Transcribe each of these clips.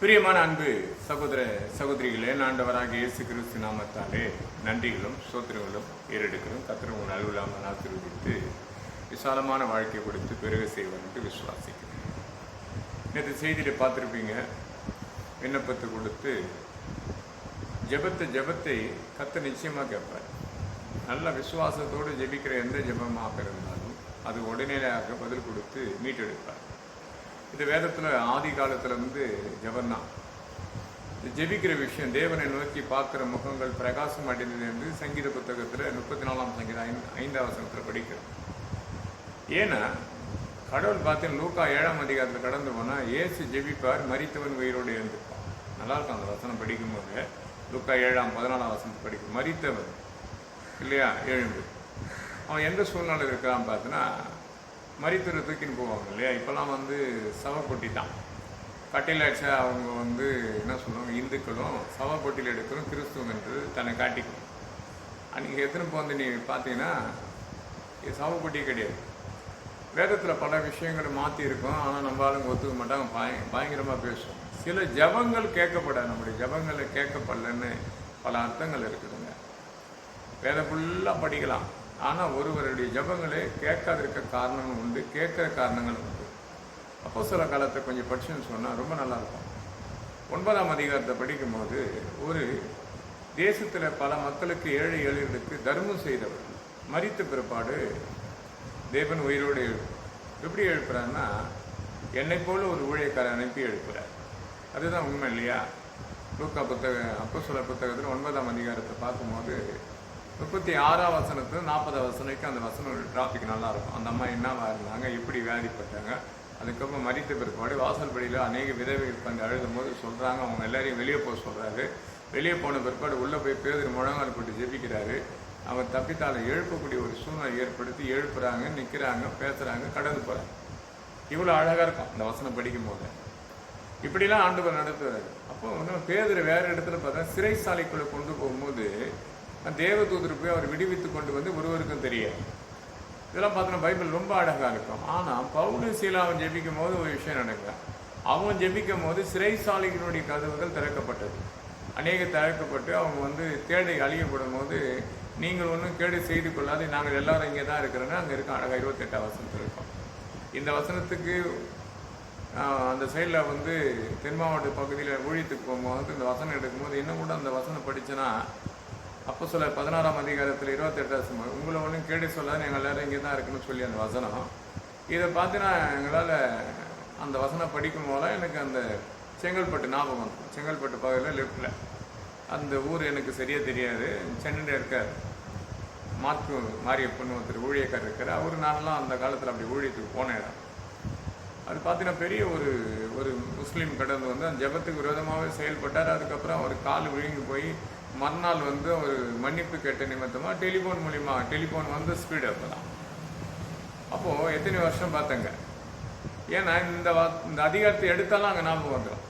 பிரியமான அன்பு சகோதர சகோதரிகளே, ஆண்டவராக இயேசு கிறிஸ்து நாமத்தாலே நன்றிகளும் சோத்திரங்களும் ஏறெடுக்கிறோம். கர்த்தர் உங்கள் அலுவலாமல் ஆசீர்வதித்து விசாலமான வாழ்க்கை கொடுத்து பெருக செய்வார் என்று விசுவாசிக்கிறேன். நேற்று செய்தியில் பார்த்துருப்பீங்க, விண்ணப்பத்தை கொடுத்து ஜெபத்தை கர்த்தர் நிச்சயமாக கேட்பார். நல்ல விசுவாசத்தோடு ஜெபிக்கிற எந்த ஜெபமாக இருந்தாலும் அது உடனடியாக பதில் கொடுத்து மீட்டெடுப்பார். இது வேதத்தில் ஆதி காலத்தில் ஜெபந்தான். ஜெபிக்கிற விஷயம், தேவனை நோக்கி பார்க்குற முகங்கள் பிரகாசம் அடைந்தது என்று சங்கீத புத்தகத்தில் 34ஆம் சங்கீதம் 5ஆம் வசனத்தில் படிக்கிறோம். ஏன்னா கடவுள் பார்த்தீங்கன்னா லூக்கா 7ஆம் அதிகாரத்தில் கடந்து போனால் இயேசு ஜெபிப்பார், மரித்தவன் உயிரோடு எழுந்திருப்பான். நல்லாயிருக்கும் அந்த வசனம் படிக்கும்போது. லூக்கா 7:14 வசனத்தை படிக்கும், மரித்தவன் இல்லையா எழுந்து. அவன் எந்த சூழ்நிலை இருக்கான்னு பார்த்தோன்னா, மரித்துறை தூக்கின்னு போவாங்க இல்லையா. இப்போல்லாம் சவப்பொட்டி தான் கட்டில் அடிச்சா அவங்க என்ன சொல்லுவாங்க, இந்துக்களும் சவப்பொட்டியில் எடுக்கிறோம் கிறிஸ்துவம் என்று தன்னை காட்டிக்கணும். அன்றைக்கி எத்தனை நீ பார்த்தீங்கன்னா இது சவப்பொட்டி கிடையாது. வேதத்தில் பல விஷயங்களை மாற்றி இருக்கும், ஆனால் நம்ம ஆளுங்க ஒத்துக்க மாட்டாங்க, பயங்கரமாக பேசுவோம். சில ஜபங்கள் கேட்கப்படாது, நம்முடைய ஜபங்களை கேட்கப்படலன்னு பல அர்த்தங்கள் இருக்குதுங்க. வேதம் ஃபுல்லாக படிக்கலாம், ஆனால் ஒருவருடைய ஜபங்களே கேட்காதிருக்க காரணங்கள் உண்டு, கேட்குற காரணங்கள் உண்டு. அப்போ சில காலத்தை கொஞ்சம் படிச்சுன்னு சொன்னால் ரொம்ப நல்லாயிருக்கும். 9ஆம் அதிகாரத்தை படிக்கும்போது, ஒரு தேசத்தில் பல மக்களுக்கு ஏழை எளியர்களுக்கு தர்மம் செய்தவர் மரித்த பிற்பாடு தேவன் உயிரோடு எப்படி எழுப்புறாருன்னா, என்னை போல ஒரு ஊழியக்காரரை அனுப்பி எழுப்புறார். அதுதான் உண்மை இல்லையா? லூக்கா அப்போஸ்தலர் புத்தகத்தில் 9ஆம் அதிகாரத்தை பார்க்கும்போது 36ஆம் வசனத்தில் 40ஆம் வசனைக்கு அந்த வசனம் டிராஃபிக் நல்லாயிருக்கும். அந்த அம்மா என்னவா இருந்தாங்க, எப்படி வியாதிப்பட்டாங்க, அதுக்கப்புறம் மரித்த பிற்பாடு வாசல்படியில் அநேக விதவைகள் உட்காந்து அழுதும் போது சொல்கிறாங்க, அவங்க எல்லாரையும் வெளியே போக சொல்கிறாரு. வெளியே போன பிற்பாடு உள்ளே போய் பேதர் முழங்கால் போட்டு ஜெபிக்கிறாரு. அவர் தப்பித்தால் எழுப்பக்கூடிய ஒரு சூழ்நிலை ஏற்படுத்தி எழுப்புறாங்க, நிற்கிறாங்க, பேசுகிறாங்க, கடந்து போகிறாங்க. இவ்வளோ அழகாக இருக்கும் அந்த வசனம் படிக்கும் போது. இப்படிலாம் ஆண்டவர் நடத்துவார். அப்போ பேதர் வேறு இடத்துல பார்த்தா சிறைசாலைக்குள்ளே கொண்டு போகும்போது தேவதூதர் போய் அவர் விடுவித்து கொண்டு ஒருவருக்கும் தெரியாது. இதெல்லாம் பார்த்தோன்னா பைபிள் ரொம்ப அழகாக இருக்கும். ஆனால் பவுலும் சீலாவும் ஜெபிக்கும் போது ஒரு விஷயம் நடக்கும். அவன் ஜெபிக்கும் போது சிறைசாலைகளுடைய கதவுகள் திறக்கப்பட்டது, அநேக திறக்கப்பட்டு அவங்க தேடை அழியப்படும் போது, நீங்கள் ஒன்றும் கேடு செய்து கொள்ளாது, நாங்கள் எல்லாரும் இங்கே தான் இருக்கிறோன்னா அங்கே இருக்கோம். அழகாக 28ஆம் வசனத்தில் இருக்கும். இந்த வசனத்துக்கு அந்த சைடில் தென் மாவட்ட பகுதியில் ஊழியத்துக்கு போகும்போது இந்த வசனம் எடுக்கும்போது இன்னும் கூட அந்த வசனம் படித்தேன்னா, அப்போஸ்தலர் 16ஆம் அதிகாரத்தில் 28ஆம் உங்களை ஒன்றும் கேடு சொல்லாது, எங்கள் எல்லோரும் இங்கே தான் இருக்குன்னு சொல்லி அந்த வசனம். இதை பார்த்தீங்கன்னா எங்களால் அந்த வசனம் படிக்கும் போதெல்லாம் எனக்கு அந்த செங்கல்பட்டு ஞாபகம் இருக்கும். செங்கல்பட்டு பகுதியில் லெஃப்டில் அந்த ஊர் எனக்கு சரியாக தெரியாது. சென்னையில் இருக்கார் மாரியப்பன் ஒருத்தர் ஊழியக்கார் இருக்கார். அவர் நானெல்லாம் அந்த காலத்தில் அப்படி ஊழியத்துக்கு போன இடம். அது பார்த்தீங்கன்னா பெரிய ஒரு முஸ்லீம் கடந்து அந்த ஜபத்துக்கு விரோதமாகவே செயல்பட்டார். அதுக்கப்புறம் அவர் கால் விழுங்கி போய் மறுநாள் ஒரு மன்னிப்பு கேட்ட நிமித்தமாக டெலிஃபோன் மூலிமா டெலிஃபோன் ஸ்பீடு அப்போ தான். அப்போது எத்தனை வருஷம் பார்த்தங்க. ஏன்னா இந்த அதிகாரத்தை எடுத்தாலும் அங்கே ஞாபகம் வந்துடும்.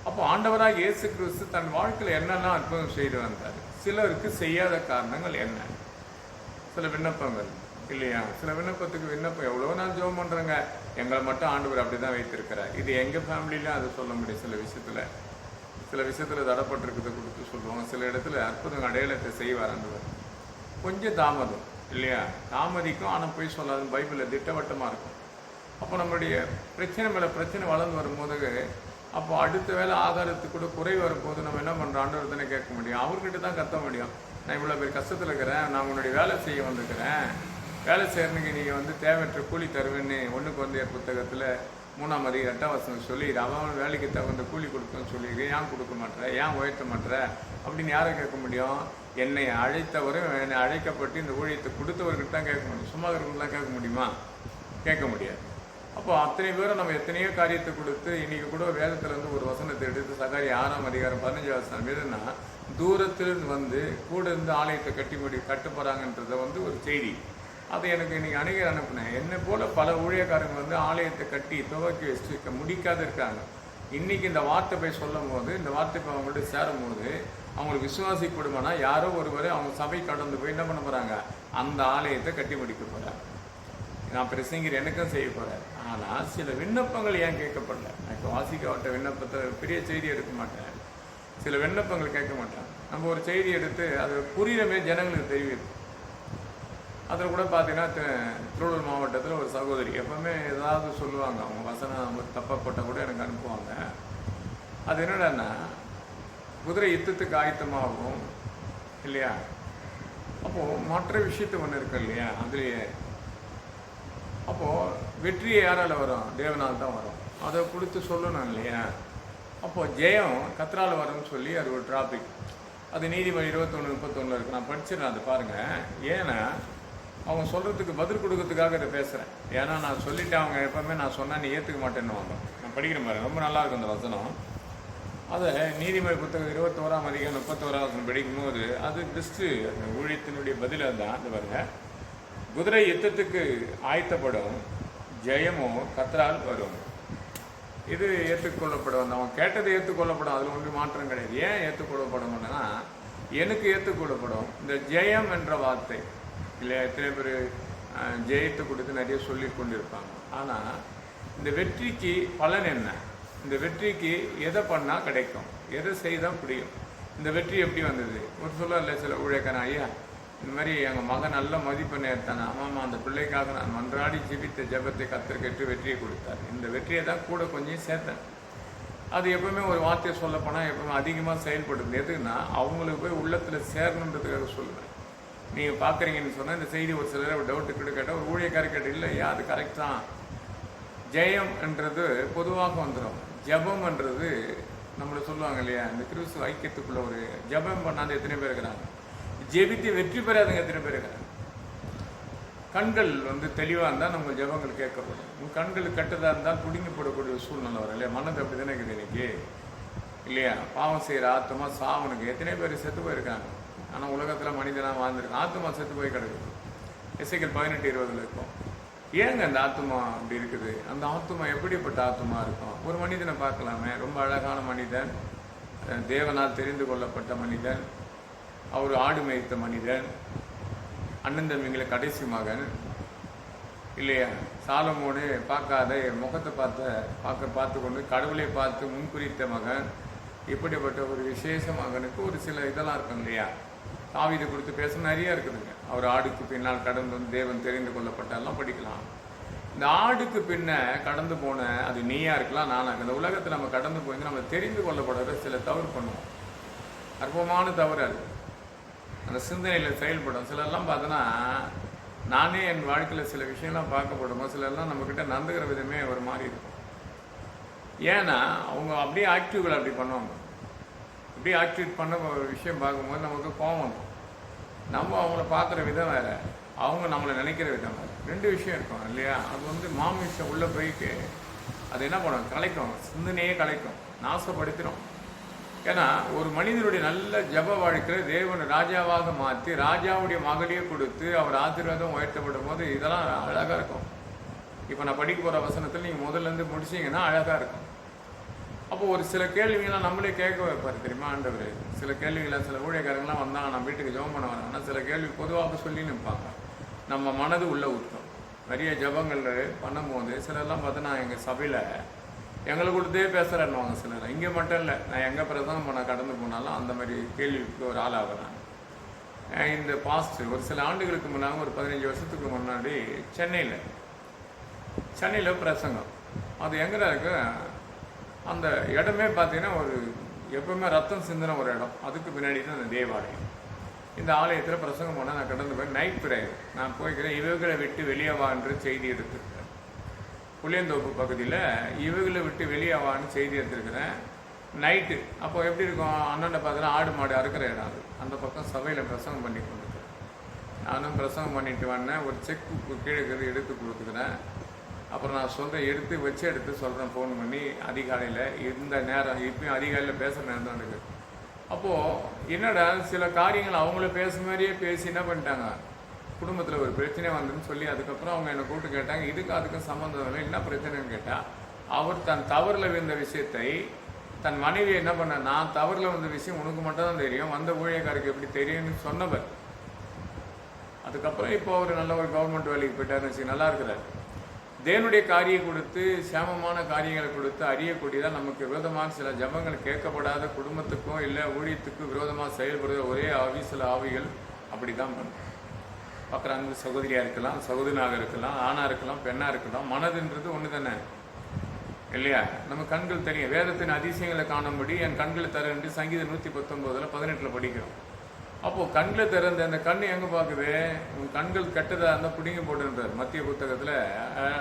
அப்போ ஆண்டவராக இயேசு கிறிஸ்து தன் வாழ்க்கையில் என்னெல்லாம் அற்புதம் செய்து வந்தார். சிலருக்கு செய்யாத காரணங்கள் என்ன? சில விண்ணப்பங்கள் இல்லையா? சில விண்ணப்பம் எவ்வளோ நாள் ஜெபம் பண்ணுறேங்க, எங்களை மட்டும் ஆண்டவர் அப்படி தான் வைத்திருக்கிறார். இது எங்கள் ஃபேமிலியிலும் அதை சொல்ல முடியும். சில விஷயத்தில் தடப்பட்டிருக்கிறத கொடுத்து சொல்லுவாங்க. சில இடத்துல அற்புதம் அடையாளத்தை செய்வார் ஆண்டவர். கொஞ்சம் தாமதம் இல்லையா? தாமதிக்கும், ஆனால் போய் சொல்லாது. பைபிளில் திட்டவட்டமாக இருக்கும். அப்போ நம்மளுடைய பிரச்சனை மேலே பிரச்சனை வளர்ந்து வரும்போது, அப்போ அடுத்த வேலை ஆதாரத்துக்கு கூட குறை வரும்போது நம்ம என்ன பண்ணுறோம்? ஆண்டவர் தானே கேட்க முடியும், அவர்கிட்ட தான் கத்த முடியும். நான் இவ்வளோ பேர் கஷ்டத்தில் இருக்கிறேன், நான் உன்னுடைய வேலை செய்ய வந்திருக்கிறேன், வேலை செய்யறதுக்கு நீங்கள் தேவையற்ற கூலி தருவேன்னு 1 கொரிந்தியர் புத்தகத்தில் 3ஆம் அதிகாரம் 8ஆம் வசனம் சொல்லி, அவன் வேலைக்கு தகுந்த கூலி கொடுக்கணும்னு சொல்லியிருக்கு. ஏன் கொடுக்க மாட்டேற, ஏன் உயர்த்த மாட்டேற அப்படின்னு யாரை கேட்க முடியும்? என்னை அழைத்தவரும் என்னை அழைக்கப்பட்டு இந்த ஊழியத்தை கொடுத்தவர்கிட்ட தான் கேட்க முடியும். சும்மா இருக்கிறவங்களாம் கேட்க முடியுமா? கேட்க முடியாது. அப்போ அத்தனை பேரும் நம்ம எத்தனையோ காரியத்தை கொடுத்து, இன்றைக்கி கூட வேதத்தில் ஒரு வசனத்தை எடுத்து சகாரி 6ஆம் அதிகாரம் 15ஆம் வசனம் எதுன்னா, தூரத்திலிருந்து கூட இருந்து ஆலயத்தை கட்ட போகிறாங்கன்றத ஒரு செய்தி. அதை எனக்கு இன்றைக்கி அநேகர் அனுப்புனேன். என்னை போல் பல ஊழியக்காரங்க ஆலயத்தை கட்டி துவக்கி வச்சுக்க முடிக்காத இருக்காங்க. இன்றைக்கி இந்த வார்த்தை போய் சொல்லும் போது, இந்த வார்த்தை இப்போ அவங்கள்ட்ட சேரும்போது அவங்களுக்கு விசுவாசிக்கப்படுமானா, யாரோ ஒருவர் அவங்க சபை கடந்து போய் என்ன பண்ண போகிறாங்க? அந்த ஆலயத்தை கட்டி முடிக்க போகிறாங்க. நான் பிரசங்கர் எனக்கும் செய்ய போகிறேன். ஆனால் சில விண்ணப்பங்கள் ஏன் கேட்கப்படல? எனக்கு வாசிக்கப்பட்ட விண்ணப்பத்தை பெரிய செய்தி எடுக்க மாட்டேன், சில விண்ணப்பங்கள் கேட்க மாட்டேன். நம்ம ஒரு செய்தி எடுத்து அது புரியுறமே ஜனங்களுக்கு தெரிவிக்கும். அதில் கூட பார்த்தீங்கன்னா திருவள்ளூர் மாவட்டத்தில் ஒரு சகோதரி எப்போவுமே ஏதாவது சொல்லுவாங்க, அவங்க வசனம் தப்பாக போட்டால் கூட எனக்கு அனுப்புவாங்க. அது என்னடான்னா, குதிரை யுத்தத்துக்கு ஆயத்தமாகும் இல்லையா, அப்போது மற்ற விஷயத்து ஒன்று இருக்கு இல்லையா, அதுலேயே அப்போது வெற்றியை யாரால் வரும்? தேவனால் தான் வரும். அதை கொடுத்து சொல்லணும் இல்லையா. அப்போது ஜெயம் கத்ரால் வரும்னு சொல்லி அது ஒரு டாபிக். அது நீதிமொழி 21:31 இருக்குது. நான் படிச்சிடறேன், அது பாருங்கள். ஏன்னா அவங்க சொல்கிறதுக்கு பதில் கொடுக்கறதுக்காக இதை பேசுகிறேன். ஏன்னா நான் சொல்லிவிட்டு அவங்க எப்போவுமே நான் சொன்னால் நீ ஏற்றுக்க மாட்டேன்னு வாங்க. நான் படிக்கிறேன் பாருங்க, ரொம்ப நல்லாயிருக்கும் அந்த வசனம். அதை நீதிமொழி புத்தகம் 21ஆம் அதிகாரம் 31 படிக்கும்போது அது பெஸ்ட்டு ஊழியத்தினுடைய பதில் தான். அந்த பாருங்க, குதிரை யுத்தத்துக்கு ஆயத்தப்படும், ஜெயமோ கர்த்தரால் வரும். இது ஏற்றுக்கொள்ளப்படும். அவன் கேட்டதை ஏற்றுக்கொள்ளப்படும், அதில் ஒன்றும் மாற்றம் கிடையாது. ஏன் ஏற்றுக்கொள்ளப்படும்னா, எனக்கு ஏற்றுக்கொள்ளப்படும். இந்த ஜெயம் என்ற வார்த்தை இல்லை, எத்தனை பேர் ஜெயத்தை கொடுத்து நிறைய சொல்லி கொண்டிருப்பாங்க. ஆனால் இந்த வெற்றிக்கு பலன் என்ன? இந்த வெற்றிக்கு எதை பண்ணால் கிடைக்கும், எதை செய்தால் புரியும். இந்த வெற்றி எப்படி வந்தது? ஒரு சொல்ல இல்லை, சில ஊழியக்காரன், ஐயா இந்த மாதிரி எங்கள் மகன் நல்ல மதிப்பெண் எடுத்தானே, ஆமாம்மா அந்த பிள்ளைக்காக நான் மன்றாடி ஜெபித்த ஜெபத்தை கர்த்தர் கேட்டு வெற்றியை கொடுத்தார். இந்த வெற்றியை தான் கூட கொஞ்சம் சேர்த்தேன். அது எப்பவுமே ஒரு வார்த்தையை சொல்லப்போனால் எப்பவுமே அதிகமாக செயல்படுது. எதுக்குன்னா அவங்களுக்கு போய் உள்ளத்தில் சேரணுன்றதுக்காக சொல்லுவேன். நீங்கள் பார்க்குறீங்கன்னு சொன்னால் இந்த செய்தி ஒரு சிலர் ஒரு டவுட்டு கிட்ட கேட்டால் ஒரு ஊழியக்கார கேட்டு இல்லையா அது கரெக்ட் தான். ஜெயம் என்றது பொதுவாக வந்துடும். ஜபம்ன்றது நம்மளை சொல்லுவாங்க இல்லையா, இந்த கிறிஸ்துவ ஐக்கியத்துக்குள்ள ஒரு ஜபம் பண்ணாத எத்தனை பேர் இருக்கிறாங்க, ஜெபித்து வெற்றி பெறாதவங்க எத்தனை பேர் இருக்கிறாங்க. கண்கள் தெளிவாக இருந்தால் நம்ம ஜபங்கள் கேட்கப்படும். உங்கள் கண்கள் கெட்டதாக இருந்தால் பிடுங்கி போடக்கூடிய சூழ்நிலை வரும் இல்லையா. மனது அப்படி தானே இருக்குது இன்னைக்கு இல்லையா. பாவம் செய்கிற ஆத்மா சாவனுக்கு எத்தனை பேர் செத்து போயிருக்காங்க. ஆனால் உலகத்தில் மனிதனாக வாழ்ந்துருக்கான், ஆத்மா செத்து போய் கிடக்குது. எசேக்கியேல் 18:20 இருக்கும். ஏங்க அந்த ஆத்மா அப்படி இருக்குது? அந்த ஆத்மா எப்படிப்பட்ட ஆத்மா இருக்கும்? ஒரு மனிதனை பார்க்கலாமே, ரொம்ப அழகான மனிதன், தேவனால் தெரிந்து கொள்ளப்பட்ட மனிதன், அவர் ஆடு மேய்த்த மனிதன், அண்ணன் தம்பிங்களை கடைசி மகன் இல்லையா. சாலமோனு பார்க்காத முகத்தை பார்த்து கொண்டு கடவுளை பார்த்து முன்குறித்த மகன். இப்படிப்பட்ட ஒரு விசேஷ மகனுக்கு ஒரு சில இதெல்லாம் இருக்கும் இல்லையா. தாவீதை கொடுத்து பேச நிறைய இருக்குதுங்க. அவர் ஆடுக்கு பின்னால் கடந்து தேவன் தெரிந்து கொள்ளப்பட்டெல்லாம் படிக்கலாம். இந்த ஆடுக்கு பின்ன கடந்து போன அது நீயா இருக்கலாம், நானா இருக்கலாம். இந்த உலகத்தில் நம்ம கடந்து போய் நம்ம தெரிந்து கொள்ளப்படுற சில தவறு பண்ணுவோம். அற்பமான தவறு அது. அந்த சிந்தனையில் செயல்படும். சிலர்லாம் பார்த்தோன்னா, நானே என் வாழ்க்கையில் சில விஷயம்லாம் பார்க்கப்படுமோ, சிலர்லாம் நம்மக்கிட்ட நடந்துக்கிற விதமே ஒரு மாதிரி இருக்கும். ஏன்னா அவங்க அப்படியே ஆக்டிவ்களை அப்படி பண்ணுவாங்க. அப்படியே ஆக்டிவேட் பண்ண ஒரு விஷயம் பார்க்கும்போது நமக்கு கோபம் வரும். நம்ம அவங்கள பார்க்குற விதம் வேறு, அவங்க நம்மளை நினைக்கிற விதம் வேறு. ரெண்டு விஷயம் இருக்கும் இல்லையா. அது மாமிசம் உள்ளே போயிட்டு அது என்ன பண்ணும், கலைக்கும், சிந்தனையே கலைக்கும், நாசப்படுத்திடும். ஏன்னா ஒரு மனிதனுடைய நல்ல ஜப வாழ்க்கையில் தேவன் ராஜாவாக மாற்றி ராஜாவுடைய மகளையே கொடுத்து அவர் ஆசீர்வாதம் உயர்த்தப்படும் போது இதெல்லாம் அழகாக இருக்கும். இப்போ நான் படிக்க போகிற வசனத்தில் நீங்கள் முதல்லேருந்து முடிச்சிங்கன்னா அழகாக இருக்கும். அப்போ ஒரு சில கேள்விகள்லாம் நம்மளே கேட்க வைப்பார் தெரியுமா ஆண்டவர். சில கேள்விகளை சில ஊழியக்காரங்களாம் வந்தாங்க, நம்ம வீட்டுக்கு ஜெபம் பண்ண வராங்கன்னா சில கேள்வி பொதுவாக சொல்லி நிற்பாங்க. நம்ம மனது உள்ள ஊற்றும். நிறைய ஜபங்கள் பண்ணும்போது சிலர்லாம் பார்த்தோன்னா எங்கள் சபையில் எங்களை கொடுத்தே பேசுகிறேன்னுவாங்க சிலர். இங்கே மட்டும் இல்லை, நான் எங்கே பிரசங்கம் பண்ண கடந்து போனாலும் அந்த மாதிரி கேள்விக்கு ஒரு ஆளாகிறேன். இந்த பாஸ்ட் ஒரு சில ஆண்டுகளுக்கு முன்னாடி, ஒரு 15 வருஷத்துக்கு முன்னாடி சென்னையில் பிரசங்கம். அது எங்கே இருக்கு, அந்த இடமே பார்த்தீங்கன்னா ஒரு எப்பவுமே ரத்தம் சிந்தின ஒரு இடம். அதுக்கு பின்னாடி தான் அந்த தேவாலயம். இந்த ஆலயத்தில் பிரசங்கம் பண்ணால் நான் கடந்து போய் நைட் பிரேயர் நான் போய்க்கிறேன். இவர்களை விட்டு வெளியேவான்ற செய்தி எடுத்துருக்கிறேன். புளியந்தோப்பு பகுதியில் இவர்களை விட்டு வெளியேவான்னு செய்தி எடுத்துருக்கிறேன் நைட்டு. அப்போ எப்படி இருக்கும், அண்ணனை பார்த்தீங்கன்னா ஆடு மாடு அறுக்கிற இடம் அது. அந்த பக்கம் சபையில் பிரசங்கம் பண்ணி கொண்டுருக்கிறேன். நானும் பிரசங்கம் பண்ணிட்டு வந்தேன். ஒரு செக் புக்கு கீழே எடுத்து கொடுத்துக்கிறேன். அப்புறம் நான் சொல்கிறேன், எடுத்து சொல்கிறேன் ஃபோன் பண்ணி. அதிகாலையில் இந்த நேரம் இப்பயும் அதிகாலையில் பேசுகிற நேரம் தான் இருக்குது. அப்போது என்னடா சில காரியங்கள் அவங்கள பேசுகிற மாதிரியே பேசி என்ன பண்ணிட்டாங்க, குடும்பத்தில் ஒரு பிரச்சனை வந்துன்னு சொல்லி அதுக்கப்புறம் அவங்க என்னை கூப்பிட்டு கேட்டாங்க, அதுக்கும் சம்மந்தம் இல்லை, என்ன பிரச்சனைன்னு கேட்டால், அவர் தன் தவறில் விழுந்த விஷயத்தை தன் மனைவி என்ன பண்ண, நான் தவறில் வந்த விஷயம் உனக்கு மட்டும் தான் தெரியும், வந்த ஊழியக்காருக்கு எப்படி தெரியும்னு சொன்னவர். அதுக்கப்புறம் இப்போ ஒரு நல்ல ஒரு கவர்மெண்ட் வேலைக்கு போயிட்டாருன்னு வச்சு நல்லா இருக்கிறார். தேவனுடைய காரியம் கொடுத்து சேமமான காரியங்களை கொடுத்து அறியக்கூடியதான் நமக்கு விரோதமான சில ஜபங்கள் கேட்கப்படாத குடும்பத்துக்கும் இல்லை ஊழியத்துக்கும் விரோதமாக செயல்படுற ஒரே ஆவி சில ஆவிகள் அப்படி தான் பண்ணும். பார்க்குறாங்க, சகோதரியாக இருக்கலாம், சகோதரனாக இருக்கலாம், ஆணாக இருக்கலாம், பெண்ணாக இருக்கலாம். மனதுன்றது ஒன்று தானே இல்லையா? நம்ம கண்கள் தெரியும். வேதத்தின் அதிசயங்களை காணும்படி என் கண்களை தர என்று சங்கீதம் 119 18 படிக்கிறோம். அப்போது கண்களை திறந்த அந்த கண் எங்கே பார்க்குது? உன் கண்கள் கெட்டதாக இருந்தால் பிடிங்க போட்டுன்றார். மத்திய புத்தகத்தில்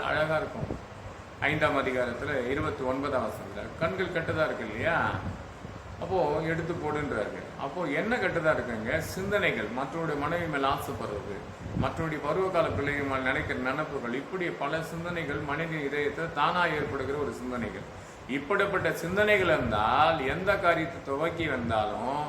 அழகாக இருக்கும். 5ஆம் அதிகாரத்தில் 29 கண்கள் கெட்டதாக இருக்கு இல்லையா? அப்போது எடுத்து போடுன்றாரு. அப்போது என்ன கெட்டதாக இருக்குங்க? சிந்தனைகள், மற்றவருடைய மனைவி மேலே ஆசைப்படுறது, மற்றவருடைய பருவகால பிள்ளைகள் மேல் நினைக்கிற நினைப்புகள், இப்படி பல சிந்தனைகள் மனித இதயத்தை தானாக ஏற்படுகிற ஒரு சிந்தனைகள். இப்படிப்பட்ட சிந்தனைகள் இருந்தால் எந்த காரியத்தை துவக்கி வந்தாலும்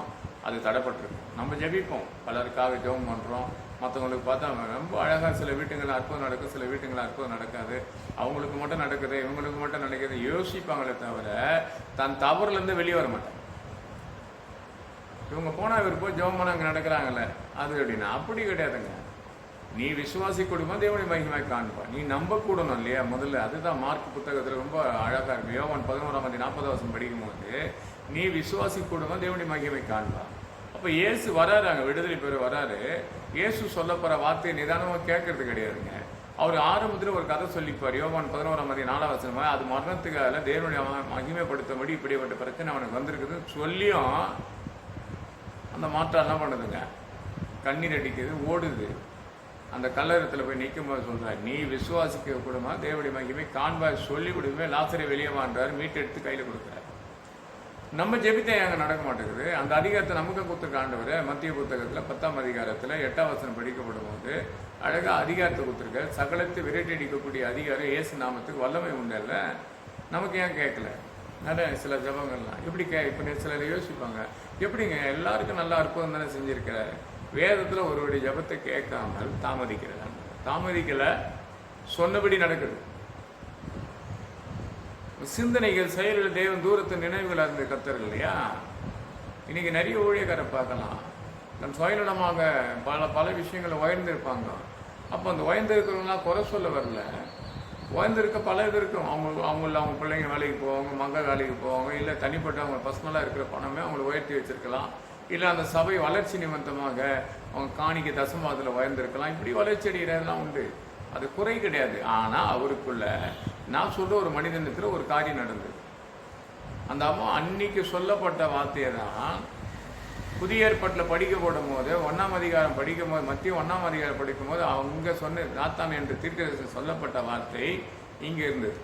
அது தடைப்பட்டிருக்கும். நம்ம ஜெபிப்போம், பலருக்காக ஜெபம் பண்ணுறோம். மற்றவங்களுக்கு பார்த்தா ரொம்ப அழகாக சில வீட்டுங்களில் அற்புதம் நடக்கும், சில வீட்டுங்களில் அற்புதம் நடக்காது. அவங்களுக்கு மட்டும் நடக்குது, இவங்களுக்கு மட்டும் நடக்குது யோசிப்பாங்களே தவிர தன் தவறுலேருந்து வெளியே வர மாட்டாங்க. இவங்க போனால் இவர் போய் ஜெபம் பண்ண அங்கே நடக்கிறாங்கல்ல அது அப்படின்னா அப்படி கிடையாதுங்க. நீ விசுவாசி கொடுமா தேவனுடைய மகிமையை காண்பா. நீ நம்பக்கூடணும் இல்லையா? முதல்ல அதுதான் மார்க் புத்தகத்தில் ரொம்ப அழகாக இருக்கு. யோவான் 11:40 படிக்கும்போது நீ விசுவாசி கூடமா தேவனுடைய மகிமை காண்பா. அப்போ இயேசு வராரு, அங்கே விடுதலை பெற வராரு. இயேசு சொல்லப்படுற வார்த்தையை நிதானமாக கேட்கறது கிடையாதுங்க. அவர் ஆரம்பத்தில் ஒரு கதை சொல்லிப்பார். யோவான் 11:4 அது மரணத்துக்காக தேவனுடைய மகிமைப்படுத்தபடி இப்படிப்பட்ட பிரச்சனை அவனுக்கு வந்திருக்குதுன்னு சொல்லியும் அந்த மாற்றம் என்ன பண்ணுதுங்க? கண்ணீர் அடிக்குது, ஓடுது. அந்த கல்லறத்தில் போய் நிற்கும் போது சொல்கிறார், நீ விசுவாசிக்க கூடமா தேவனுடைய மகிமை காண்பாய் சொல்லி கொடுக்குமே லாசரை வெளியே வாண்டார், மீட்டு எடுத்து கையில் கொடுக்குறாரு. நம்ம ஜெபித்தே அங்கே நடக்க மாட்டேங்குது. அந்த அதிகாரத்தை நமக்கு கொடுத்துருக்க ஆண்டவர் மத்திய புத்தகத்தில் 10ஆம் அதிகாரத்தில் 8ஆம் வசனம் படிக்கப்படும் போது அழகாக அதிகாரத்தை கொடுத்துருக்க. சகலத்தை விரட்டி அடிக்கக்கூடிய அதிகாரம் இயேசு நாமத்துக்கு வல்லமை உண்டல்ல, நமக்கு ஏன் கேட்கல? நிறைய சில ஜபங்கள்லாம் இப்படி இப்போ சிலர் யோசிப்பாங்க, எப்படிங்க எல்லாருக்கும் நல்லா அற்புதம் தானே செஞ்சுருக்கிறாரு, வேதத்தில் ஒருவருடைய ஜபத்தை கேட்காமல் தாமதிக்கிறாங்க. தாமதிக்கலை, சொன்னபடி நடக்குது. சிந்தனைகள் செயல்கள் தேவன் தூரத்து நினைவுகளாக இருந்த கர்த்தர்கள் இல்லையா? இன்னைக்கு நிறைய ஊழியக்காரை பார்க்கலாம், தன் சுயநலமாக பல விஷயங்களை உயர்ந்திருப்பாங்க. அப்போ அந்த உயர்ந்திருக்கிறவங்களாம் குறை சொல்ல வரல, உயர்ந்திருக்க பல இது இருக்கும். அவங்க பிள்ளைங்க வேலைக்கு போவாங்க, மங்க வேலைக்கு போவாங்க, இல்லை தனிப்பட்ட அவங்க பர்சனலாக இருக்கிற பணமே அவங்களை உயர்த்தி வச்சிருக்கலாம், இல்லை அந்த சபை வளர்ச்சி நிமித்தமாக அவங்க காணிக்க தசமாதில் உயர்ந்திருக்கலாம். இப்படி வளர்ச்சி அடைகிறதெல்லாம் உண்டு, அது குறை கிடையாது. ஆனால் அவருக்குள்ள நான் சொல்ற ஒரு மனிதனத்தில் ஒரு காரியம் நடந்தது. அந்த அம்மா அன்னைக்கு சொல்லப்பட்ட வார்த்தையை தான் புதிய ஏற்பாட்டில் படிக்கப்படும் போது 1ஆம் அதிகாரம் படிக்கும் போது, மத்திய 1ஆம் அதிகாரம் படிக்கும் போது அவங்க சொன்ன நாத்தான் என்று தீர்க்கதரிசி சொல்லப்பட்ட வார்த்தை இங்கே இருந்தது.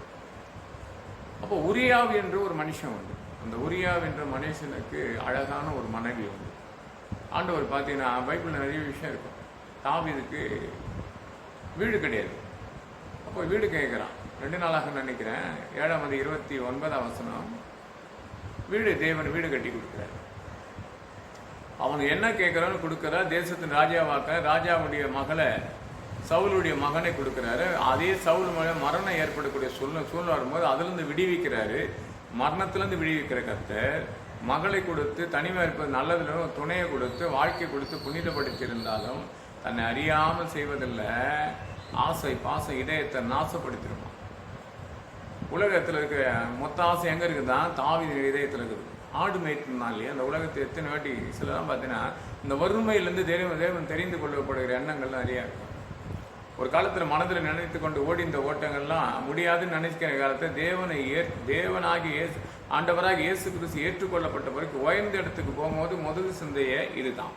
அப்போ உரியாவு என்று ஒரு மனுஷன் உண்டு. அந்த உரியாவு என்ற மனுஷனுக்கு அழகான ஒரு மனைவி உண்டு. ஆண்டவர் பார்த்தீங்கன்னா பைபிளில் நிறைய விஷயம் இருக்கும். தாவீதுக்கு வீடு கிடையாது. அப்போ வீடு கேட்குறான். 2 நாளாக நினைக்கிறேன், 7ஆம் 29ஆம் வசனம், தேவன் வீடு கட்டி கொடுக்குறாரு. அவனுக்கு என்ன கேட்குறான்னு கொடுக்குறா. தேசத்தின் ராஜாவாக்க ராஜாவுடைய மகளை, சவுளுடைய மகனை கொடுக்குறாரு. அதே சவுல் மரணம் ஏற்படக்கூடிய சூழ்நிலை வரும்போது அதிலிருந்து விடுவிக்கிறாரு. மரணத்திலேருந்து விடுவிக்கிற கர்த்தர் மகளை கொடுத்து தனிமையாக இருப்பது நல்லதுல துணையை கொடுத்து வாழ்க்கை கொடுத்து புனிதப்படுத்தியிருந்தாலும் தன்னை அறியாமல் செய்வதில்லை. ஆசை பாசம் இதயத்தை நாசப்படுத்திடுமா. உலகத்தில் இருக்கிற மொத்த ஆசை எங்கே இருக்குதான்? தாவீது இதயத்தில் இருக்குது. ஆடு மேய்த்திருந்தான் இல்லையா? அந்த உலகத்தை எத்தனை வாட்டி சிலதான் பார்த்தீங்கன்னா இந்த வறுமையிலேருந்து தேவன் தெரிந்து கொள்ளப்படுகிற எண்ணங்கள்லாம் நிறையா இருக்கும். ஒரு காலத்தில் மனதில் நினைத்து கொண்டு ஓடி இந்த ஓட்டங்கள்லாம் முடியாதுன்னு நினைக்கிற காலத்தில் தேவனாகி ஆண்டவராக இயேசு கிறிஸ்து ஏற்றுக்கொள்ளப்பட்ட பிறகு உயர்ந்த இடத்துக்கு போகும்போது முதல் சிந்தையே இதுதான்.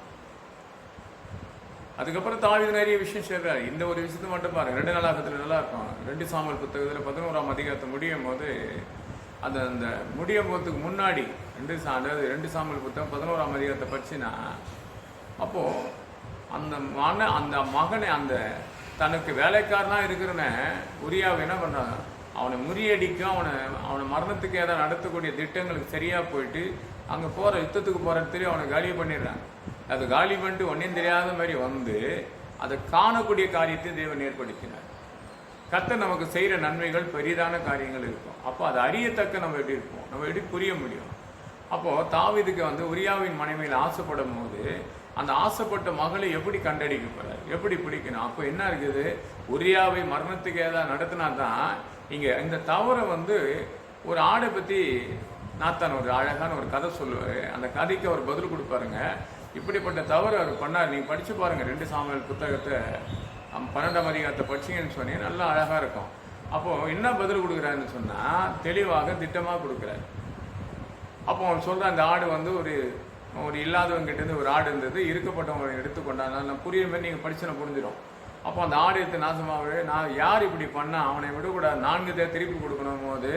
அதுக்கப்புறம் தாவீது நிறைய விஷயம் செய்கிறார். இந்த ஒரு விஷயத்தை மட்டும் பாருங்க, 2 நாளாகத்தில் நல்லா இருக்கும். 2 சாமுவேல் புத்தகத்தில் 11ஆம் அதிகாரத்தை முடியும் போது அந்த முடியும் போதுக்கு முன்னாடி 2 சாமுவேல் புத்தகம் 11ஆம் அதிகாரத்தை படிச்சுன்னா அப்போது அந்த மகனை அந்த தனக்கு வேலைக்காரனாக இருக்கிறவன உரியாவை என்ன பண்ணுறாங்க, அவனை முறியடிக்கும், அவனை மரணத்துக்கு ஏதாவது நடத்தக்கூடிய திட்டங்களுக்கு சரியாக போயிட்டு அங்கே போகிற யுத்தத்துக்கு போகிற இடத்துலையும் அவனை காலி பண்ணிடுறாங்க. அது காலி பண்ணிட்டு ஒன்றையும் தெரியாத மாதிரி வந்து அதை காணக்கூடிய காரியத்தை தேவன் ஏற்படுத்தினார். கர்த்தர் நமக்கு செய்கிற நன்மைகள் பெரிதான காரியங்கள் இருக்கும். அப்போ அதை அறியத்தக்க நம்ம எப்படி இருப்போம், நம்ம எப்படி புரிய முடியும். அப்போது தாவீதுக்கு உரியாவின் மனைவியில் ஆசைப்படும் போது அந்த ஆசைப்பட்ட மகளை எப்படி கண்டடிக்க போறாரு, எப்படி பிடிக்கணும்? அப்போ என்ன இருக்குது, உரியாவை மரணத்துக்கு ஏதாவது நடத்தினா தான் இங்க இந்த தவறை ஒரு ஆடை பத்தி நாத்தான் ஒரு அழகான ஒரு கதை சொல்லுவாரு. அந்த கதைக்கு அவர் பதில் கொடுப்பாருங்க. இப்படிப்பட்ட தவறு அவர் பண்ணார். நீங்க படிச்சு பாருங்க 2 சாமுவேல் புத்தகத்தை 12ஆம் அதிகாரத்தை படிச்சீங்கன்னு சொன்னீங்க, நல்லா அழகா இருக்கும். அப்போ என்ன பதில் கொடுக்குறாருன்னு சொன்னா தெளிவாக திட்டமாக கொடுக்குறாரு. அப்போ அவன் சொல்ற அந்த ஆடு ஒரு இல்லாதவங்க கிட்ட இருந்து ஒரு ஆடு இருந்தது, இருக்கப்பட்டவங்க எடுத்துக்கொண்டாங்க. நான் புரியுற மாதிரி நீங்க படிச்சுன புரிஞ்சிடும். அப்போ அந்த ஆடு எடுத்து நாசமாகவே, நான் யார் இப்படி பண்ணா, அவனை விடக்கூடாது, 4 திருப்பி கொடுக்கணும் போது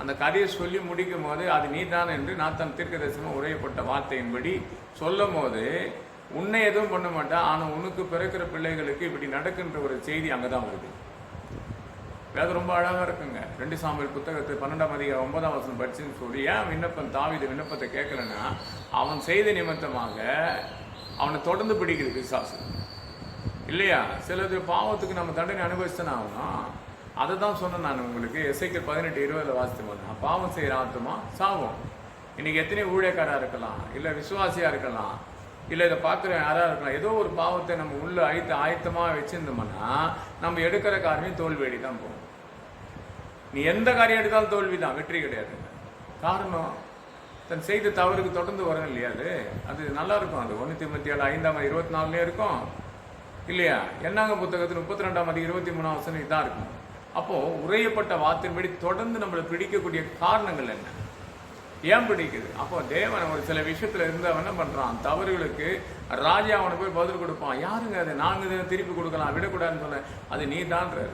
அந்த கதையை சொல்லி முடிக்கும் போது அது நீதான் என்று நாத்தான் தீர்க்கதரிசனமா உரையப்பட்ட வார்த்தையின்படி சொல்லும் போது, உன்னை எதுவும் பண்ண மாட்டான், ஆனால் உனக்கு பிறக்கிற பிள்ளைகளுக்கு இப்படி நடக்குன்ற ஒரு செய்தி அங்கதான் வருது. வேதம் ரொம்ப அழகா இருக்குங்க. 2 சாமுவேல் புத்தகத்தை 12ஆம் அதிகாரம் 9ஆம் வசனம் படிச்சுன்னு சொல்லி, ஏன் விண்ணப்பம் தாவீது விண்ணப்பத்தை கேட்கலன்னா, அவன் செய்த நிமித்தமாக அவனை தொடர்ந்து பிடிக்குது பிசாசு இல்லையா? சிலது பாவத்துக்கு நம்ம தண்டனை அனுபவிச்சுதானே ஆகணும். அதை தான் சொன்னேன் நான் உங்களுக்கு. எசேக்கியேல் 18:20 வாசித்து போனேன். பாவம் செய்கிற ஆத்துமா சாவும். இன்னைக்கு எத்தனை ஊழியக்காரா இருக்கலாம், இல்லை விசுவாசியா இருக்கலாம், இல்லை இதை பார்க்குற யாராக இருக்கலாம், ஏதோ ஒரு பாவத்தை நம்ம உள்ள ஆயத்தமாக வச்சிருந்தோம்னா நம்ம எடுக்கிற காரியமே தோல்வியடி தான் போகும். நீ எந்த காரியம் எடுத்தாலும் தோல்வி தான், வெற்றி கிடையாது. காரணம், தன் செய்த தவறுக்கு தொடர்ந்து வரும் இல்லையா? அது நல்லா இருக்கும். அது 1 தீமோத்தேயு 5:24 இருக்கும் இல்லையா? என்னாங்க புத்தகத்தில் 32ஆம் அதிகாரம் 23ஆம் வசனம் இதான் இருக்கும். அப்போ உரையப்பட்ட வார்த்தையின்படி தொடர்ந்து நம்மளை பிடிக்கக்கூடிய காரணங்கள் என்ன, ஏன் பிடிக்குது? அப்போ தேவன் ஒரு சில விஷயத்துல இருந்து அவன் என்ன பண்றான், தவறுகளுக்கு ராஜா அவனை போய் பதில் கொடுப்பான். யாருங்க அது, 4 திருப்பி கொடுக்கலாம், விடக்கூடாதுன்னு சொன்ன, அது நீ தான்றாரு.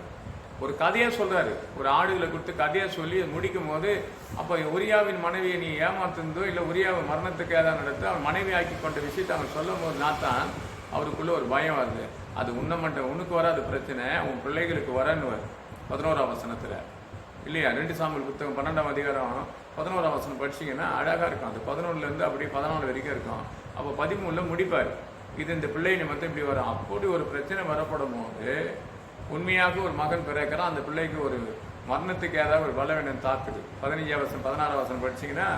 ஒரு கதையா சொல்றாரு, ஒரு ஆடுகளை கொடுத்து கதையா சொல்லி முடிக்கும் போது, அப்போ உரியாவின் மனைவியை நீ ஏமாத்துந்தோ இல்லை உரியாவை மரணத்துக்கு ஏதாவது நடத்து அவன் மனைவி ஆக்கி கொண்ட விஷயத்தை அவன் சொல்லும் போது நாத்தான் அவருக்குள்ள ஒரு பயம் வருது. அது உனக்கு வராது பிரச்சனை, உன் பிள்ளைகளுக்கு வரன்னு 11ஆம் வசனத்துல இல்லையா? 2 சாமுவேல் புத்தகம் 12ஆம் அதிகாரம் 11ஆம் வசனம் படிச்சீங்கன்னா அழகா இருக்கும். அது 11லேருந்து அப்படியே 14 வரைக்கும் இருக்கும். அப்போ 13ல முடிப்பார். இது இந்த பிள்ளை நிமித்தம் இப்படி வரும். அப்படி ஒரு பிரச்சனை வரப்படும் போது உண்மையாக ஒரு மகன் பிறக்கிறான், அந்த பிள்ளைக்கு ஒரு மரணத்துக்கு ஏதாவது ஒரு பலவீனம் தாக்குது. 15ஆம் வசனம் 16ஆம் வசனம் படிச்சீங்கன்னா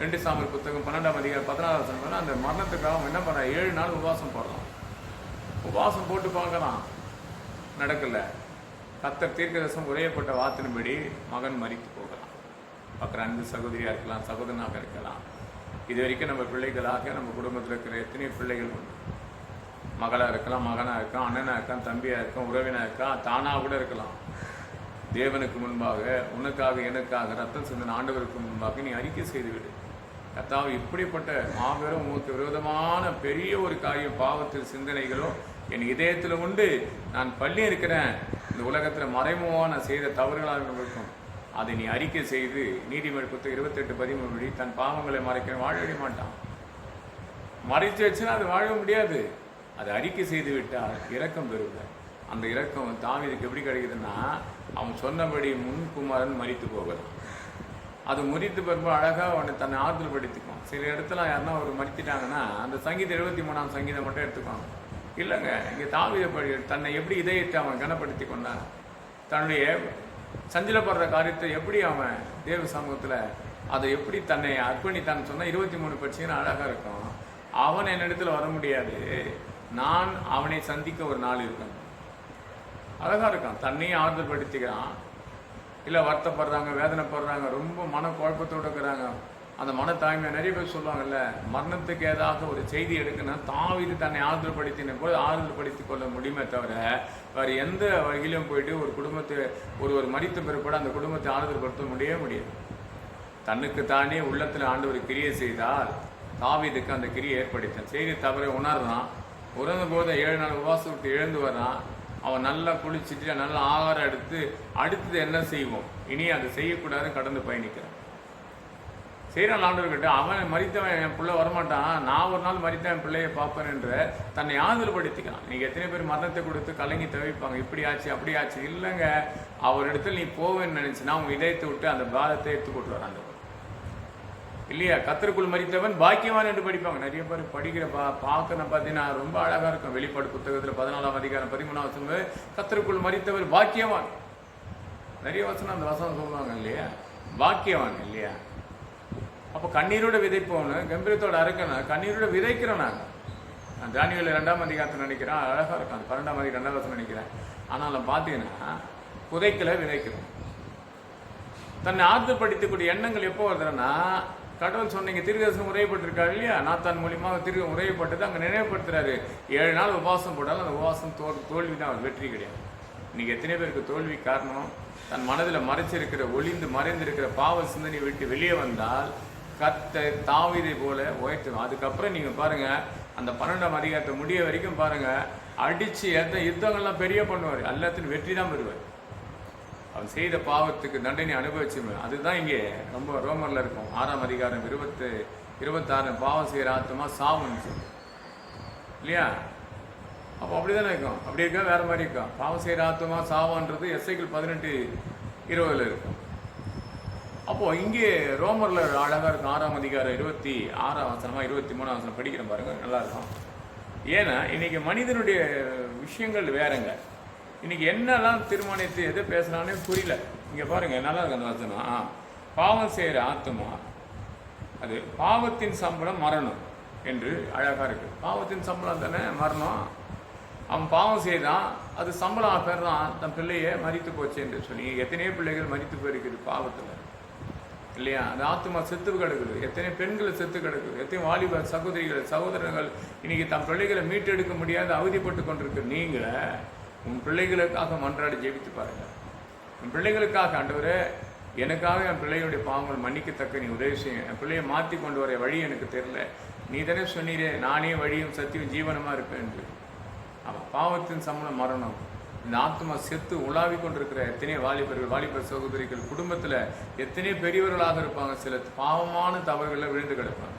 2 சாமுவேல் புத்தகம் 12ஆம் அதிகாரம் 16ஆம் வசனம் அந்த மரணத்துக்காக அவன் என்ன பண்றான், 7 நாள் உபவாசம் போடுறான். உபவாசம் போட்டு பார்க்கறான், நடக்கல. கர்த்தர் தீர்க்கதரிசனம் உரையப்பட்ட வார்த்தையின்படி மகன் மரித்து போகலாம். பார்க்குற அன்பு சகோதரியா இருக்கலாம், சகோதரனாக இருக்கலாம். இது வரைக்கும் நம்ம பிள்ளைகளாக நம்ம குடும்பத்தில் இருக்கிற எத்தனை பிள்ளைகள் உண்டு. மகளாக இருக்கலாம், மகனாக இருக்கலாம், அண்ணனாக இருக்கலாம், தம்பியாக இருக்கலாம், உறவினாக இருக்கலாம், தானாக கூட இருக்கலாம். தேவனுக்கு முன்பாக, உனக்காக எனக்காக ரத்தம் சிந்தின ஆண்டவருக்கு முன்பாக நீ அறிக்கை செய்துவிடு. கர்த்தாவே, இப்படிப்பட்ட மாபெரும் உனக்கு விரோதமான பெரிய ஒரு காரியம் பாவத்தில் சிந்தனைகளோ என் இதயத்தில் உண்டு. நான் பள்ளி இருக்கிறேன், இந்த உலகத்தில் மறைமுகமாக நான் செய்த தவறுகளாக இருக்கும். அதை நீ அறிக்கை செய்து, நீதிமொழி புத்தகம் 28:13 தன் பாவங்களை மறைக்க வாழவே மாட்டான். மறைச்சு வச்சுன்னா அது வாழ முடியாது. அதை அறிக்கை செய்து விட்டால் இரக்கம் பெறுவார். அந்த இரக்கம் தாவீதுக்கு எப்படி கிடைக்குதுன்னா, அவன் சொன்னபடி முன்குமாரன் மரித்து போகிறான். அது முறித்து பெறும்போது அழகாக அவனை தன்னை ஆறுதல் படுத்திக்கும். சில இடத்துல யாருன்னா ஒரு மறித்திட்டாங்கன்னா அந்த சங்கீதம் 73ஆம் சங்கீதம் மட்டும் எடுத்துக்கோங்க. இல்லைங்க, இங்கே தாவீது தன்னை எப்படி இதயத்தை அவன் கனப்படுத்தி கொண்டான், தன்னுடைய சஞ்சலப்படுற காரியத்தை எப்படி அவன் தேவ சமூகத்தில் அதை எப்படி தன்னை அர்ப்பணித்தான்னு சொன்னால் 23 படிச்சீங்கன்னா அழகாக இருக்கும். அவன் என்னிடத்துல வர முடியாது, நான் அவனை சந்திக்க ஒரு நாள் இருக்கேன். அழகாக இருக்கான், தன்னையும் ஆறுதல் படுத்திக்கிறான். இல்லை வருத்தப்படுறாங்க, வேதனைப்படுறாங்க, ரொம்ப மன குழப்பத்தோடு இருக்கிறாங்க. அந்த மன தாய்மையை நிறைய பேர் சொல்லுவாங்கல்ல, மரணத்துக்கு ஏதாவது ஒரு செய்தி எடுக்கணும், தாவீது தன்னை ஆறுதல் படுத்தின போது ஆறுதல் படுத்தி கொள்ள முடியுமே தவிர வேறு எந்த வகையிலும் போயிட்டு ஒரு குடும்பத்தை ஒரு மரித்த பிறப்பட அந்த குடும்பத்தை ஆறுதல் படுத்த முடியாது. தன்னுக்கு தானே உள்ளத்தில் ஆண்டவர் கிரியை செய்தால் தாவீதுக்கு அந்த கிரியை ஏற்படுத்தான். செய்தி தவறை உணர்றான். உணர்ந்த போது 7 நாள் உபவாசம் விட்டு எழுந்து வரான். அவன் நல்லா குளிச்சுட்டு நல்லா ஆகாரம் எடுத்து அடுத்தது என்ன செய்வோம், இனி அதை செய்யக்கூடாதுன்னு கடந்து பயணிக்கிறான். செய்கிறான் ஆண்டவர்கிட்ட. அவன் மரித்தவன் என் பிள்ளை வரமாட்டான், நான் ஒரு நாள் மரித்தவன் என் பிள்ளையை பார்ப்பேன் என்ற தன்னை ஆறுதல்படுத்திக்கலாம். நீங்கள் எத்தனை பேர் மரணத்தை கொடுத்து கலங்கி தவிப்பாங்க, இப்படி ஆச்சு அப்படி ஆச்சு. இல்லைங்க, அவர் இடத்துல நீ போவேன்னு நினைச்சுன்னா உங்க இதயத்தை விட்டு அந்த பாரத்தை எடுத்து போட்டு வர ஆண்டவர் இல்லையா? கர்த்தருக்குள் மரித்தவன் பாக்கியவான் என்று படிப்பாங்க. நிறைய பேர் படிக்கிற பார்க்கணும் பார்த்தீங்கன்னா ரொம்ப அழகா இருக்கும். வெளிப்பாடு புத்தகத்தில் 14ஆம் அதிகாரம் 13ஆம் வசனம், கர்த்தருக்குள் மரித்தவர் பாக்கியவான். நிறைய வசனம் அந்த வசனம் சொல்லுவாங்க இல்லையா, பாக்கியவான் இல்லையா? அப்போ கண்ணீரோட விதைப்போன்னு கம்பீரத்தோட அறுக்கணும், கண்ணீரோட விதைக்கிறோம் நாங்கள். தானியேல் 2ஆம் அதிகாரத்தில் நினைக்கிறேன், அழகாக இருக்கும். அது 12ஆம் அதிகாரம் 2ஆம் வசனம் நினைக்கிறேன். ஆனால் பார்த்தீங்கன்னா புதைக்கலை விதைக்கிறோம். தன்னை ஆறுதல்படுத்தக்கூடிய எண்ணங்கள் எப்போ வருதுன்னா, கடவுள் சொன்னீங்க தீர்க்கதரிசனம் உரையப்பட்டிருக்காரு இல்லையா, நாத்தான் மூலியமாக தீர்க்க உரையப்பட்டது அங்கே நினைவுபடுத்துறாரு. 7 நாள் உபவாசம் போட்டாலும் அந்த உபவாசம் தோல்வி தான், வெற்றி கிடையாது. இன்னைக்கு எத்தனை பேருக்கு தோல்வி காரணம்? தன் மனதில் மறைச்சிருக்கிற ஒளிந்து மறைந்திருக்கிற பாவ சிந்தனை விட்டு வெளியே வந்தால் கத்த தாவீதை போல உயர்த்தும். அதுக்கப்புறம் நீங்கள் பாருங்கள், அந்த 12ஆம் அதிகாரத்தை முடிய வரைக்கும் பாருங்கள், அடித்து யுத்தங்கள்லாம் பெரிய பண்ணுவார், எல்லாத்தையும் வெற்றி தான் பெறுவார். அவன் செய்த பாவத்துக்கு தண்டனை அனுபவிச்சுமே. அதுதான் இங்கே ரொம்ப ரோமரில் இருக்கும். 6ஆம் அதிகாரம் 26 பாவம் செய்கிற ஆத்மா சாவுன்னு சொல்லி இல்லையா? அப்போ அப்படி தானே இருக்கும். அப்படி இருக்கா வேறு மாதிரி இருக்கும். பாவம் செய்கிற ஆத்மா சாவான்றது எஸ்ஐக்கள் 18:20 இருக்கும். அப்போது இங்கே ரோமரில் அழகாக இருக்கும். 6ஆம் அதிகாரம் 26ஆம் வசனமாக 23ஆம் வசனம் படிக்கிறேன் பாருங்கள், நல்லாயிருக்கும். ஏன்னா இன்றைக்கி மனிதனுடைய விஷயங்கள் வேறங்க. இன்றைக்கி என்னெல்லாம் தீர்மானித்து எதை பேசுகிறானே புரியல. இங்கே பாருங்கள், நல்லா இருக்கு அந்த வசனம். பாவம் செய்கிற ஆத்மா அது பாவத்தின் சம்பளம் மரணம் என்று அழகாக இருக்குது. பாவத்தின் சம்பளம் தானே மரணம். அவன் பாவம் செய்தான், அது சம்பளம் பேர் தான் தன் பிள்ளையை மறித்து போச்சு என்று சொல்லி. எத்தனையோ பிள்ளைகள் மறித்து போயிருக்குது பாவத்தில் இல்லையா? அந்த ஆத்மா செத்து கிடக்குது. எத்தனை பெண்களை செத்து கிடக்குது, எத்தனை வாலிப சகோதரிகள் சகோதரர்கள் இன்னைக்கு தன் பிள்ளைகளை மீட்டெடுக்க முடியாத அவதிப்பட்டு கொண்டிருக்கு. நீங்கள் உன் பிள்ளைகளுக்காக மன்றாடி ஜெபித்து பாருங்கள். உன் பிள்ளைகளுக்காக, ஆண்டவரே எனக்காக என் பிள்ளைகளுடைய பாவங்கள் மன்னிக்கத்தக்க நீ உதவி செய்ய, என் பிள்ளையை மாற்றி கொண்டு வர வழி எனக்கு தெரியல, நீ தானே சொன்னீரே நானே வழியும் சத்தியம் ஜீவனமாக இருப்பேன் என்று. அவன் பாவத்தின் சம்பளம் மரணம். இந்த ஆத்மா செத்து உலாவி கொண்டிருக்கிற எத்தனையோ வாலிபர் சகோதரிகள் குடும்பத்தில் எத்தனையோ பெரியவர்களாக இருப்பாங்க, சில பாவமான தவறுகளில் விழுந்து கிடப்பாங்க.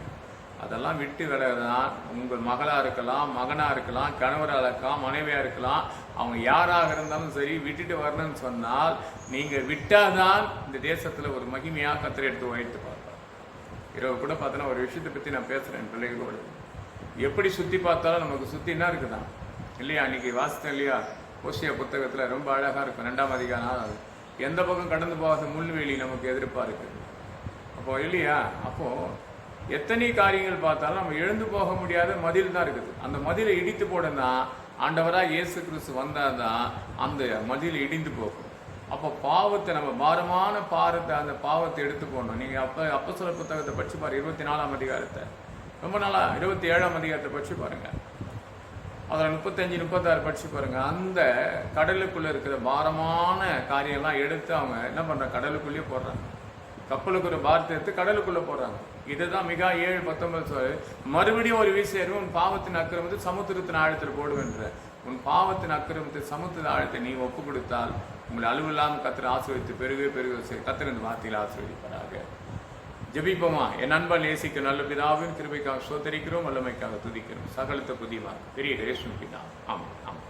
அதெல்லாம் விட்டு விலகதான். உங்கள் மகளாக இருக்கலாம், மகனாக இருக்கலாம், கணவராக இருக்கலாம், மனைவியாக இருக்கலாம், அவங்க யாராக இருந்தாலும் சரி விட்டுட்டு வரணும்னு சொன்னால் நீங்கள் விட்டாதான் இந்த தேசத்தில் ஒரு மகிமையாக கத்தரை எடுத்து உயர்த்து பார்ப்பார். இரவு கூட பார்த்தோன்னா ஒரு விஷயத்தை பற்றி நான் பேசுகிறேன் பிள்ளைகளோடு. எப்படி சுற்றி பார்த்தாலும் நமக்கு சுற்றி என்ன இருக்குதான் இல்லையா? அன்றைக்கி வாசித்தேன் இல்லையா, ஓசியா புத்தகத்தில் ரொம்ப அழகாக இருக்கும். 2ஆம் அதிகாரம், எந்த பக்கம் கடந்து போகாத முள்வெளி நமக்கு எதிர்ப்பாக இருக்குது. அப்போது இல்லையா? அப்போது எத்தனை காரியங்கள் பார்த்தாலும் நம்ம எழுந்து போக முடியாத மதில் தான் இருக்குது. அந்த மதிலை இடித்து போடனா ஆண்டவராக இயேசு கிறிஸ்து வந்தால் தான் அந்த மதில் இடிந்து போகும். அப்போ பாவத்தை நம்ம பாரமான அந்த பாவத்தை எடுத்து போடணும். நீங்கள் அப்போஸ்தலர் புத்தகத்தை படித்து பாருங்கள், 24ஆம் அதிகாரத்தை ரொம்ப நாளாக 27ஆம் அதிகாரத்தை படித்து பாருங்கள், அதில் 35, 36 படித்து பாருங்கள். அந்த கடலுக்குள்ளே இருக்கிற பாரமான காரியம்லாம் எடுத்து அவங்க என்ன பண்ணுறாங்க, கடலுக்குள்ளேயே போடுறாங்க. கப்பலுக்கு ஒரு பாரத்தை எடுத்து கடலுக்குள்ளே போடுறாங்க. இதுதான் மிகா 7:19 மறுபடியும் ஒரு வீசேரும் உன் பாவத்தின் அக்கிரமத்தை சமுத்திரத்தின் ஆழத்தில் போடுவென்ற. உன் பாவத்தின் அக்கிரமத்தை சமுத்திர ஆழத்தை நீ ஒப்பு கொடுத்தால் உங்களை அலுவலாமல் கத்திர ஆசீர்வதித்து பெருக கத்திர இந்த வார்த்தையில் ஆசீர்வதிப்பதாக. ஜெபிப்போமா? என் அன்பால் நேசிக்க நல்ல பிதாவின் கிருபைக்காக சோதரிக்கிறோம், வல்லமைக்காக துதிக்கிறோம். சகலத்தை புதியமாக பெரிய ரேஷன் பிதா. ஆமாம் ஆமாம்.